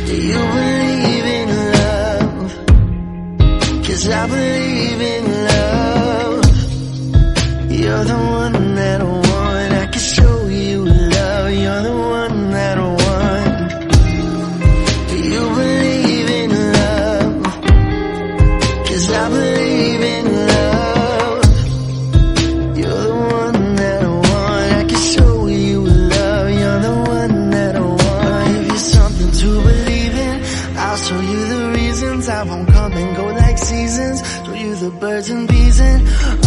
Do you believe in love? 'Cause I believe in love. You're the one that I want. I can show you love. You're the one that I want. Do you believe in love? 'Cause I believe in love. You're the one that I want. I can show you love. You're the one that I want. If you're something to believe in, I'll show you the reasons. I won't come and go like seasons. Show you the birds and bees and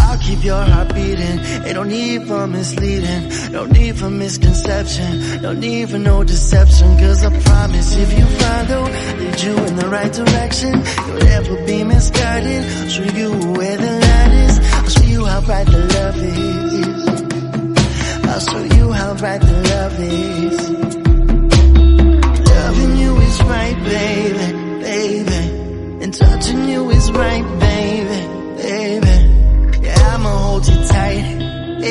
I'll keep your heart beating. Ain't no need for misleading, no need for misconception, no need for no deception. 'Cause I promise if you follow, lead you in the right direction, you'll never be misguided. Show you where the light is. I'll show you how bright the love is. I'll show you how bright the love is. Loving you is right, baby, baby. And touching you is right, baby, baby. Yeah, I'ma hold you tight.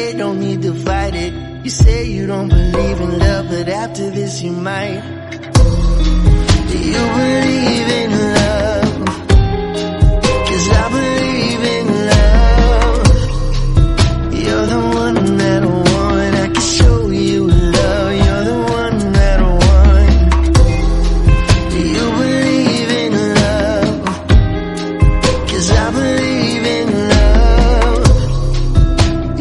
It don't need divided. You say you don't believe in love, but after this you might. Do you believe in love? 'Cause I believe in love. You're the one that I want. I can show you love. You're the one that I want. Do you believe in love? 'Cause I believe in love.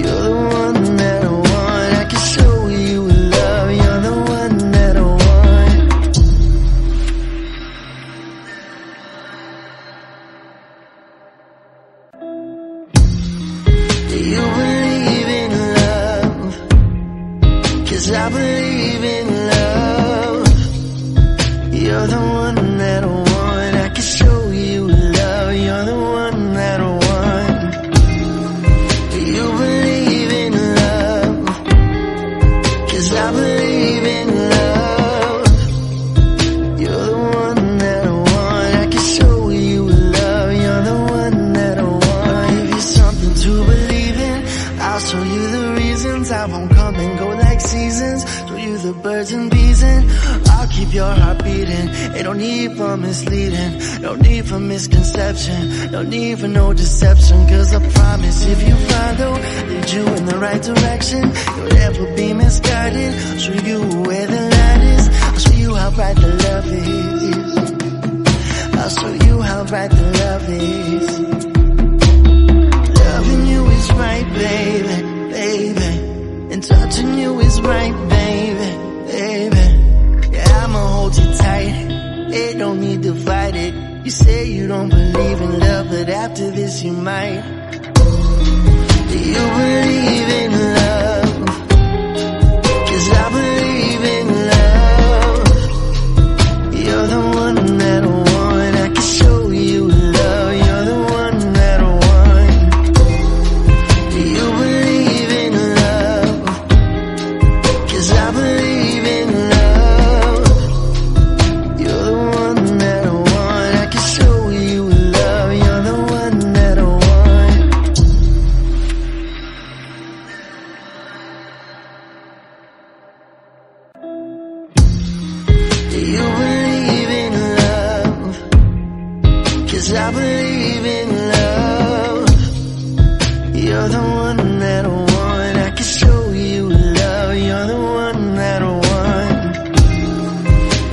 You're the one that I want. I can show you love. You're the one that I want. Do you believe in love? 'Cause I believe in love. You're the one that I want. I can show you love. You're the one that I want. Do you believe in love? 'Cause I believe in love. You're the one that I want. I can show you love. You're the one that I want. If you're something to believe in, I'll show you the reasons. I won't come and go like seasons. Show you the birds and bees and I'll keep your heart beating. Ain't no need for misleading, no need for misconception, no need for no deception. 'Cause I promise if you follow, lead you in the right direction, you'll never be misguided. Show you where the light is. I'll show you how bright the love is. I'll show you how bright the love is. Loving you is right, baby, baby. And touching you is right, baby, baby. Yeah, I'ma hold you tight. It don't need divided. You say you don't believe in love, but after this you might. Do you believe in love? 'Cause I believe in love. You're the one that I want. I can show you love. You're the one that I want. Do you believe in love? 'Cause I believe in love. You're the one that I want. I can show you love. You're the one that I want. Do you believe in love? 'Cause I believe in love. You're the one that I want. I can show you love. You're the one that I want.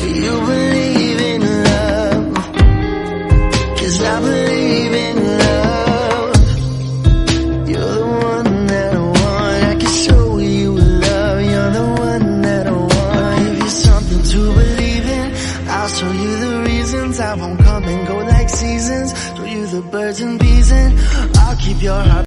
Do you believe in love? 'Cause I believe in love. You're the one that I want. I can show you love. You're the one that I want. If you're something to believe in, I'll show you the reasons. I won't come and go like seasons. Show you the birds and bees and I'll keep your heart